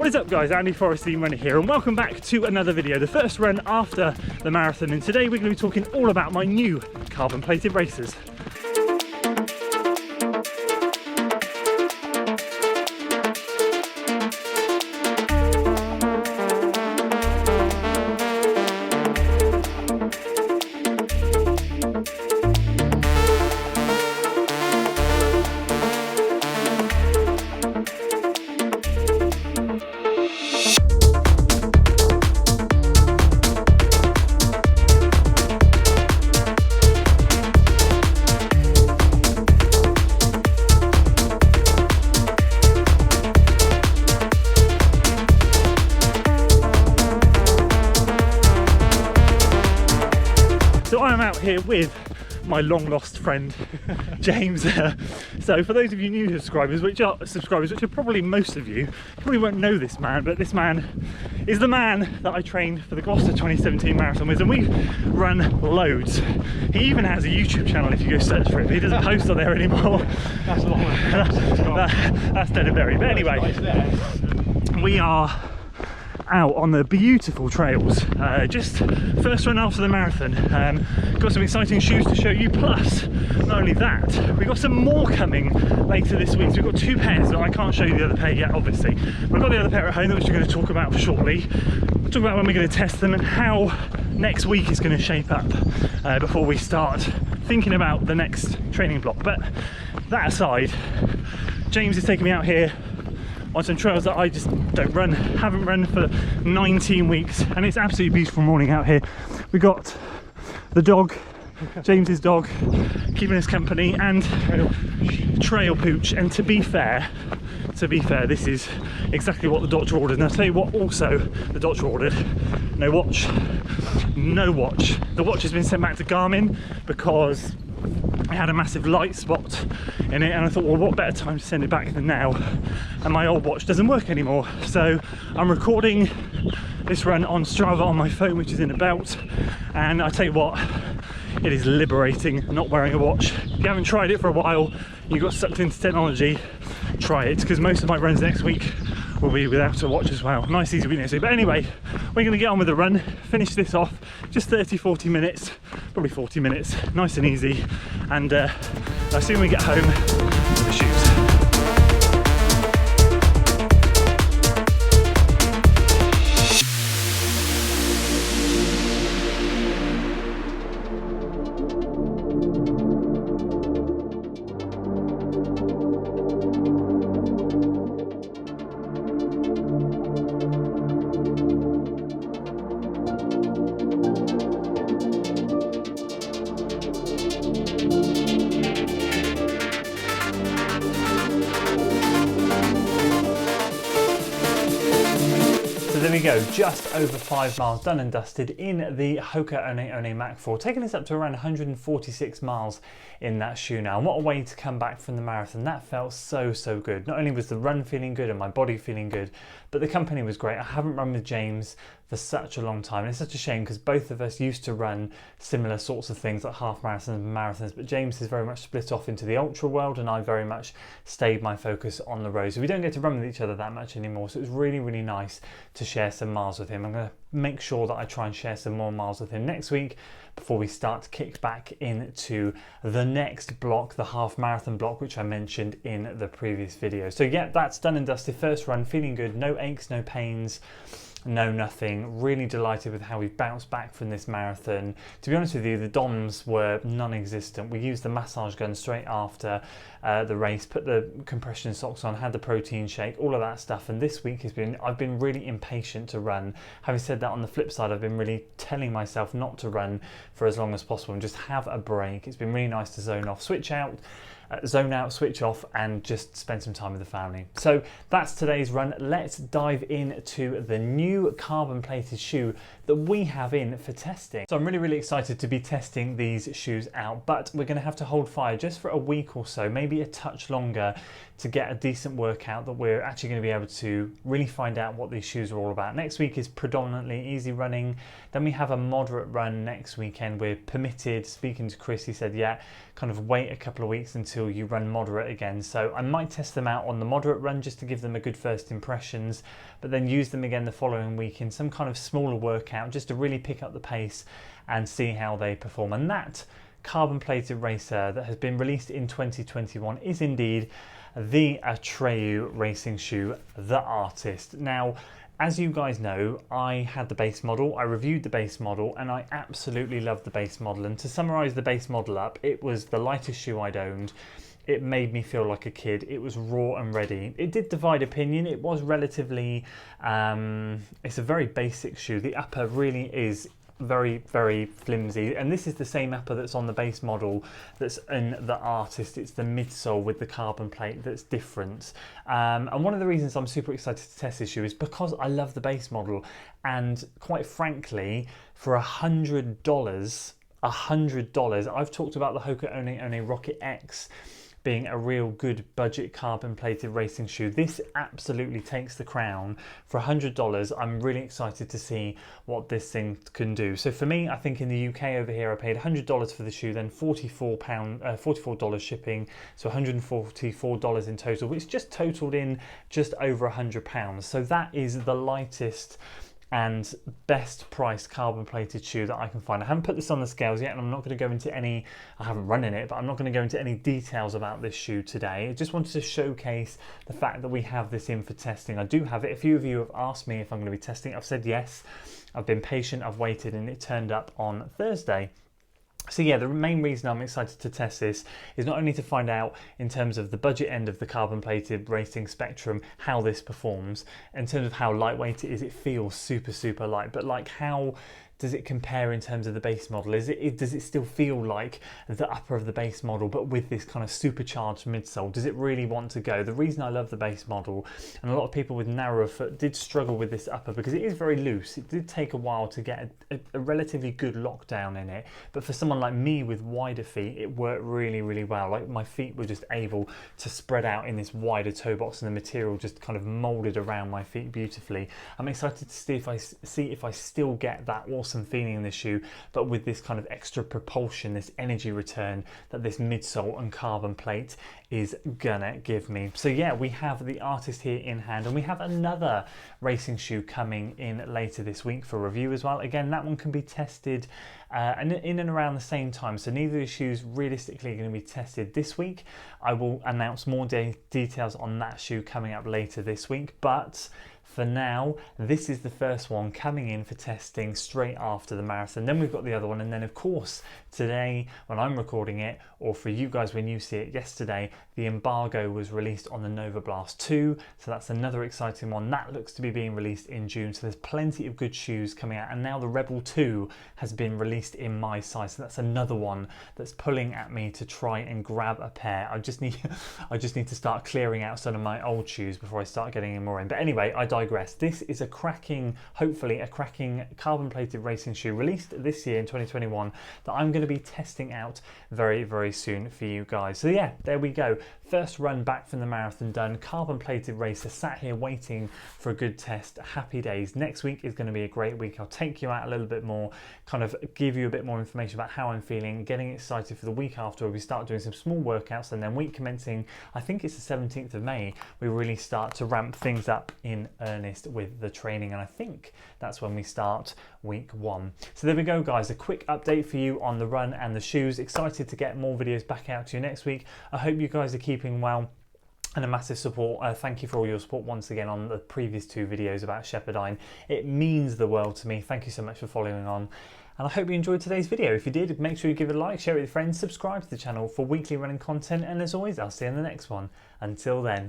What is up guys, Andy Forrest, Team Runner here, and welcome back to another video, the first run after the marathon, and today we're going to be talking all about my new carbon plated racers. So I am out here with my long lost friend James. So for those of you new subscribers, which are probably most of you, you probably won't know this man, but this man is the man that I trained for the Gloucester 2017 marathon with, and we've run loads. He even has a YouTube channel if you go search for it, but he doesn't post on there anymore. That's a long one. That's dead and buried. But anyway, we are out on the beautiful trails, just first run after the marathon. Got some exciting shoes to show you, plus not only that, we've got some more coming later this week. So we've got two pairs, but I can't show you the other pair yet obviously. We've got the other pair at home which we're going to talk about shortly. We'll talk about when we're going to test them and how next week is going to shape up before we start thinking about the next training block. But that aside, James is taking me out here on some trails that I just haven't run for 19 weeks, and it's absolutely beautiful morning out here. We got the dog, James's dog, keeping us company, and trail pooch. And to be fair, this is exactly what the doctor ordered. And I'll tell you what also the doctor ordered: no watch. The watch has been sent back to Garmin because it had a massive light spot in it, and I thought, well, what better time to send it back than now? And my old watch doesn't work anymore, so I'm recording this run on Strava on my phone, which is in a belt. And I tell you what, it is liberating not wearing a watch. If you haven't tried it for a while, you got sucked into technology, try it, because most of my runs next week will be without a watch as well. Nice easy week next week. But anyway, we're going to get on with the run, finish this off, just 30-40 minutes, probably 40 minutes, nice and easy. And as soon as we get home, the shoes. There we go, just over 5 miles done and dusted in the Hoka One Mach 4, taking us up to around 146 miles in that shoe now. And what a way to come back from the marathon. That felt so good. Not only was the run feeling good and my body feeling good, but the company was great. I haven't run with James for such a long time, and it's such a shame because both of us used to run similar sorts of things like half marathons and marathons, but James has very much split off into the ultra world and I very much stayed my focus on the road. So we don't get to run with each other that much anymore, so it was really nice to share some miles with him. I'm going to make sure that I try and share some more miles with him next week before we start to kick back into the next block, the half marathon block, which I mentioned in the previous video. So yeah, that's done and dusted. First run, feeling good, no aches, no pains, no nothing. Really delighted with how we've bounced back from this marathon. To be honest with you, the DOMs were non-existent. We used the massage gun straight after the race, put the compression socks on, had the protein shake, all of that stuff. And this week I've been really impatient to run. Having said that, on the flip side, I've been really telling myself not to run for as long as possible and just have a break. It's been really nice to zone off, switch out, zone out, switch off, and just spend some time with the family. So that's today's run. Let's dive into the new carbon plated shoe that we have in for testing. So I'm really excited to be testing these shoes out, but we're going to have to hold fire just for a week or so, maybe a touch longer, to get a decent workout that we're actually going to be able to really find out what these shoes are all about. Next week is predominantly easy running. Then we have a moderate run next weekend. We're permitted, speaking to Chris, he said, yeah, kind of wait a couple of weeks until until you run moderate again. So I might test them out on the moderate run just to give them a good first impressions, but then use them again the following week in some kind of smaller workout just to really pick up the pace and see how they perform. And that carbon plated racer that has been released in 2021 is indeed the Atreyu racing shoe, the Artist. Now, as you guys know, I had the base model, I reviewed the base model, and I absolutely loved the base model. And to summarize the base model up, it was the lightest shoe I'd owned. It made me feel like a kid. It was raw and ready. It did divide opinion. It was relatively, it's a very basic shoe. The upper really is very, very flimsy, and this is the same upper that's on the base model that's in the Artist. It's the midsole with the carbon plate that's different, and one of the reasons I'm super excited to test this shoe is because I love the base model, and quite frankly, for $100, I've talked about the Hoka One Rocket X being a real good budget carbon plated racing shoe. This absolutely takes the crown. For $100, I'm really excited to see what this thing can do. So for me, I think in the UK over here, I paid $100 for the shoe, then $44 shipping, so $144 in total, which just totaled in just over £100. So that is the lightest and best priced carbon plated shoe that I can find. I haven't put this on the scales yet, and I'm not going to go into any, I haven't run in it, but I'm not going to go into any details about this shoe today. I just wanted to showcase the fact that we have this in for testing. I do have it. A few of you have asked me if I'm going to be testing it. I've said yes. I've been patient, I've waited, and it turned up on Thursday. So yeah, the main reason I'm excited to test this is not only to find out in terms of the budget end of the carbon plated racing spectrum how this performs, in terms of how lightweight it is. It feels super, super light, but like how does it compare in terms of the base model? Does it still feel like the upper of the base model, but with this kind of supercharged midsole? Does it really want to go? The reason I love the base model, and a lot of people with narrower foot did struggle with this upper because it is very loose. It did take a while to get a relatively good lockdown in it, but for someone like me with wider feet, it worked really, really well. Like my feet were just able to spread out in this wider toe box, and the material just kind of molded around my feet beautifully. I'm excited to see if I still get that awesome feeling in this shoe, but with this kind of extra propulsion, this energy return that this midsole and carbon plate is gonna give me. So yeah, we have the Artist here in hand, and we have another racing shoe coming in later this week for review as well. Again, that one can be tested and in and around the same time, so neither of the shoes realistically are going to be tested this week. I will announce more details on that shoe coming up later this week, but for now, this is the first one coming in for testing straight after the marathon. Then we've got the other one, and then of course today when I'm recording it, or for you guys when you see it yesterday, the embargo was released on the Nova Blast 2, so that's another exciting one. That looks to be being released in June, so there's plenty of good shoes coming out, and now the Rebel 2 has been released in my size, so that's another one that's pulling at me to try and grab a pair. I just need to start clearing out some of my old shoes before I start getting in more in. But anyway, I digress. This is a cracking, hopefully a cracking carbon plated racing shoe released this year in 2021 that I'm going to be testing out very, very soon for you guys. So yeah, there we go. First run back from the marathon done. Carbon plated racer, sat here waiting for a good test. Happy days. Next week is going to be a great week. I'll take you out a little bit more, kind of give you a bit more information about how I'm feeling, getting excited for the week after where we start doing some small workouts, and then week commencing, I think it's the 17th of May, we really start to ramp things up in earnest with the training, and I think that's when we start week 1. So there we go guys, a quick update for you on the run and the shoes. Excited to get more videos back out to you next week. I hope you guys are keeping well, and a massive support. Thank you for all your support once again on the previous 2 videos about Shepperdine. It means the world to me. Thank you so much for following on, and I hope you enjoyed today's video. If you did, make sure you give it a like, share it with your friends, subscribe to the channel for weekly running content, and as always, I'll see you in the next one. Until then.